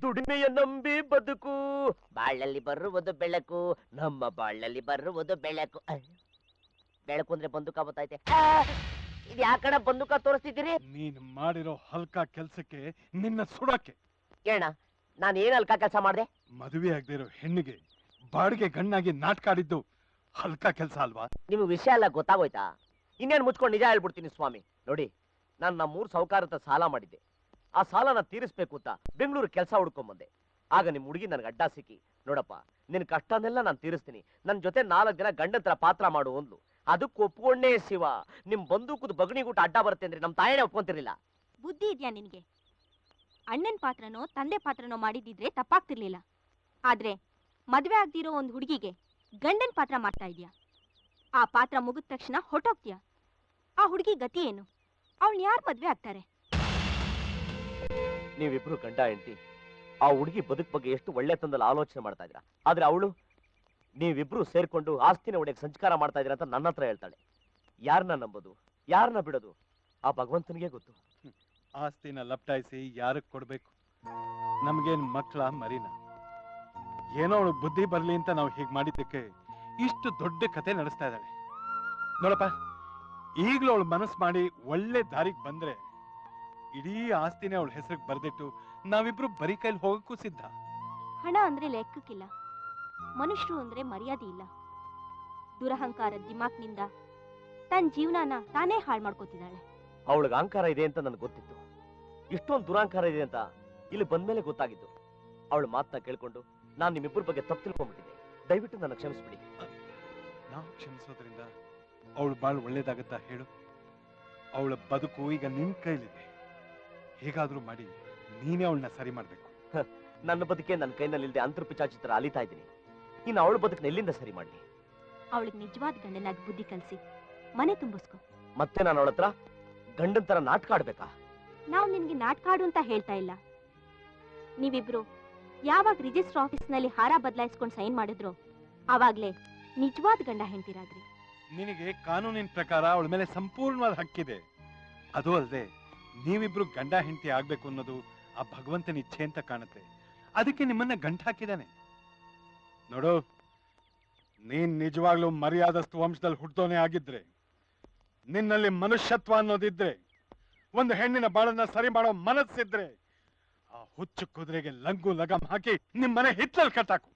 ದುಡಿಮೆಯ ನಂಬಿ ಬದುಕು, ಬಾಳಲ್ಲಿ ಬರುವುದು ಬೆಳಕು, ನಮ್ಮ ಬಾಳಲ್ಲಿ ಬರುವುದು ಬೆಳಕು. ಬೆಳಕು ಅಂದ್ರೆ ಬಂದೂಕ ಗೊತ್ತಾಯ್ತೆ. ಇದು ಯಾಕಣ ಬಂದೂಕ ತೋರಿಸ್ತಿದ್ದೀರಿ? ನೀನ್ ಮಾಡಿರೋ ಹಲ್ಕ ಕೆಲ್ಸಕ್ಕೆ ನಿನ್ನ ಸುಡಕ್ಕೆ. ಏನ ನಾನು ಏನ್ ಹಲ್ಕ ಕೆಲಸ ಮಾಡ್ದೆ? ಮದುವೆ ಆಗದೆ ಇರೋ ಹೆಣ್ಣಿಗೆ ಬಾಡಿಗೆ ಗಣ್ಣಾಗಿ ನಾಟಕ ಆಡಿದ್ದು ಹಲ್ಕ ಕೆಲಸ ಅಲ್ವಾ? ನಿಮ್ಗೆ ವಿಷಯ ಎಲ್ಲ ಗೊತ್ತಾಗೋಯ್ತಾ? ಇನ್ನೇನು ಮುಚ್ಕೊಂಡು ನಿಜ ಹೇಳ್ಬಿಡ್ತೀನಿ ಸ್ವಾಮಿ. ನೋಡಿ, ನಾನು ನಮ್ಮೂರ್ ಸಾಹುಕಾರ ಹತ್ರ ಸಾಲ ಮಾಡಿದ್ದೆ. ಆ ಸಾಲನ ತೀರಿಸ್ಬೇಕು ಅಂತ ಬೆಂಗಳೂರು ಕೆಲಸ ಹುಡ್ಕೊಂಬಂದೆ. ಆಗ ನಿಮ್ ಹುಡುಗಿ ನನ್ಗೆ ಅಡ್ಡ ಸಿಕ್ಕಿ, ನೋಡಪ್ಪ ನಿನ್ ಕಷ್ಟನೆಲ್ಲ ನಾನು ತೀರಿಸ್ತೀನಿ, ನನ್ ಜೊತೆ 4 ದಿನ ಗಂಡಂತರ ಪಾತ್ರ ಮಾಡು ಅಂದ್ಲು. ಅದಕ್ಕೆ ಒಪ್ಕೊಂಡೇ ಶಿವ. ನಿಮ್ ಬಂದೂಕದ ಬಗಣಿಗೂಟ ಅಡ್ಡ ಬರುತ್ತೆ ಅಂದ್ರೆ ನಮ್ ತಾಯಿನೇ ಒಪ್ಕೊಂತಿರ್ಲಿಲ್ಲ. ಬುದ್ಧಿ ಇದೆಯಾ ನಿನ್ಗೆ? ಅಣ್ಣನ್ ಪಾತ್ರನೋ ತಂದೆ ಪಾತ್ರನೋ ಮಾಡಿದಿದ್ರೆ ತಪ್ಪಾಗ್ತಿರ್ಲಿಲ್ಲ. ಆದ್ರೆ ಮದ್ವೆ ಆಗ್ದಿರೋ ಒಂದು ಹುಡುಗಿಗೆ ಗಂಡನ್ ಪಾತ್ರ ಮಾಡ್ತಾ ಇದೀಯಾ. ಆ ಪಾತ್ರ ಮುಗಿದ ತಕ್ಷಣ ಹೊಟ್ಟೋಗ್ತೀಯ. ಆ ಹುಡುಗಿ ಗತಿ ಏನು? ಅವಳು ಯಾರು ಮದ್ವೆ ಆಗ್ತಾರೆ? ನೀವಿಬ್ರು ಗಂಡ ಹೆಂಡತಿ ಆ ಹುಡುಗಿ ಬದುಕ್ ಬಗ್ಗೆ ಎಷ್ಟು ಒಳ್ಳೆ ತಂದಲ್ಲಿ ಆಲೋಚನೆ ಮಾಡ್ತಾ ಇದ್ರ. ಆದ್ರೆ ಅವಳು ನೀವಿಬ್ರು ಸೇರ್ಕೊಂಡು ಆಸ್ತಿನ ಒಡೆಯಕ್ಕೆ ಸಂಸ್ಕಾರ ಮಾಡ್ತಾ ಇದ್ದೀರಾ ಅಂತ ನನ್ನ ಹತ್ರ ಹೇಳ್ತಾಳೆ. ಯಾರನ್ನ ನಂಬೋದು, ಯಾರನ್ನ ಬಿಡೋದು ಆ ಭಗವಂತನಿಗೆ ಗೊತ್ತು. ಆಸ್ತಿನ ಲಪ್ಟಾಯಿಸಿ ಯಾರಕ್ಕೆ ಕೊಡ್ಬೇಕು? ನಮ್ಗೇನ್ ಮಕ್ಕಳ ಮರಿನ? ಏನೋ ಅವಳು ಬುದ್ಧಿ ಬರ್ಲಿ ಅಂತ ನಾವು ಹೀಗೆ ಮಾಡಿದ್ದಕ್ಕೆ ಇಷ್ಟು ದೊಡ್ಡ ಕತೆ ನಡೆಸ್ತಾ ಇದ್ದಾಳೆ. ನೋಡಪ್ಪ, ಈಗ್ಲೂ ಅವಳು ಮನಸ್ಸು ಮಾಡಿ ಒಳ್ಳೆ ದಾರಿಗೆ ಬಂದ್ರೆ ಇಡೀ ಆಸ್ತಿನೇ ಅವಳ ಹೆಸರಿಗೆ ಬರ್ದಿಟ್ಟು ನಾವಿಬ್ರು ಬರೀ ಕೈಲಿ ಹೋಗಕ್ಕೂ ಸಿದ್ಧ. ಹಣ ಅಂದ್ರೆ ಲೆಕ್ಕಕ್ಕಿಲ್ಲ, ಮನುಷ್ಯರು ಅಂದ್ರೆ ಮರ್ಯಾದೆ ಇಲ್ಲ. ದುರಹಂಕಾರದ ದಿಮಾಕ್ನಿಂದ ತನ್ನ ಜೀವನನ ತಾನೇ ಹಾಳು ಮಾಡ್ಕೋತಿದ್ದಾಳೆ. ಅವಳಿಗೆ ಅಹಂಕಾರ ಇದೆ ಅಂತ ನನಗೆ ಗೊತ್ತಿತ್ತು. ಇಷ್ಟೊಂದು ದುರಹಂಕಾರ ಇದೆ ಅಂತ ಇಲ್ಲಿ ಬಂದ್ಮೇಲೆ ಗೊತ್ತಾಗಿದ್ದು. ಅವಳ ಮಾತನ್ನ ಕೇಳ್ಕೊಂಡು ನಾನು ನಿಮ್ಮಿಬ್ಬರ ಬಗ್ಗೆ ತಪ್ಪು ತಿಳ್ಕೊಂಡ್ಬಿಟ್ಟಿದ್ದೆ. ದಯವಿಟ್ಟು ನನ್ನ ಕ್ಷಮಿಸ್ಬಿಡಿ. ನಾವು ಕ್ಷಮಿಸೋದ್ರಿಂದ ಅವಳು ಬಾಳ್ ಒಳ್ಳೇದಾಗತ್ತಾ ಹೇಳು? ಅವಳ ಬದುಕು ಈಗ ನಿನ್ ಕೈಲಿದೆ. ಹೇಗಾದ್ರೂ ಮಾಡಿ ನೀನೇ ಅವಳನ್ನ ಸರಿ ಮಾಡ್ಬೇಕು. ನನ್ನ ಬದುಕೆ ನನ್ನ ಕೈನಲ್ಲಿಲ್ಲದೆ ಅಂತರ್ಪಿಚಾಚಿತ್ರ ಅಲಿತಾ ಇದ್ದೀನಿ. ಇನ್ನು ಅವಳ ಬದುಕನ್ನ ಎಲ್ಲಿಂದ ಸರಿ ಮಾಡ್ಲಿ? ಅವಳಿಗೆ ನಿಜವಾದ ಗಂಡನಾಗಿ ಬುದ್ಧಿ ಕಲಿಸಿ ಮನೆ ತುಂಬಿಸ್ಕೊ. ಮತ್ತೆ ನಾನು ಅವಳ ಹತ್ರ ಗಂಡನ್ ತರ ನಾಟಕ ಆಡ್ಬೇಕಾ? ನಾವು ನಿನ್ಗೆ ನಾಟಕ ಆಡು ಅಂತ ಹೇಳ್ತಾ ಇಲ್ಲ. ನೀವಿಬ್ರು ಯಾವಾಗ ರಿಜಿಸ್ಟರ್ ಆಫೀಸ್ನಲ್ಲಿ ಹಾರ ಬದಲಾಯಿಸ್ಕೊಂಡು ಸೈನ್ ಮಾಡಿದ್ರು ಆವಾಗ್ಲೇ ನಿಜವಾದ ಗಂಡ ಹೆಂಡ್ತಿರಾದ್ರಿ. ನಿನಗೆ ಕಾನೂನಿನ ಪ್ರಕಾರ ಅವಳ ಮೇಲೆ ಸಂಪೂರ್ಣವಾದ ಹಕ್ಕಿದೆ. ಅದು ಅಲ್ಲದೆ ನೀವಿಬ್ರು ಗಂಡ ಹೆಂಡತಿ ಆಗ್ಬೇಕು ಅನ್ನೋದು ಆ ಭಗವಂತನ ಇಚ್ಛೆ ಅಂತ ಕಾಣುತ್ತೆ. ಅದಕ್ಕೆ ನಿಮ್ಮನ್ನ ಗಂಟು ಹಾಕಿದಾನೆ. ನೋಡು, ನೀನ್ ನಿಜವಾಗ್ಲೂ ಮರ್ಯಾದಸ್ತು ವಂಶದಲ್ಲಿ ಹುಟ್ಟೋನೆ ಆಗಿದ್ರೆ, ನಿನ್ನಲ್ಲಿ ಮನುಷ್ಯತ್ವ ಅನ್ನೋದಿದ್ರೆ, ಒಂದು ಹೆಣ್ಣಿನ ಬಾಳನ್ನ ಸರಿ ಮಾಡೋ ಮನಸ್ಸಿದ್ರೆ, ಆ ಹುಚ್ಚು ಕುದುರೆಗೆ ಲಂಗು ಲಗಮ್ ಹಾಕಿ ನಿಮ್ಮನೆ ಹಿತ್ತಲ್ ಕಟ್ಟಾಕು.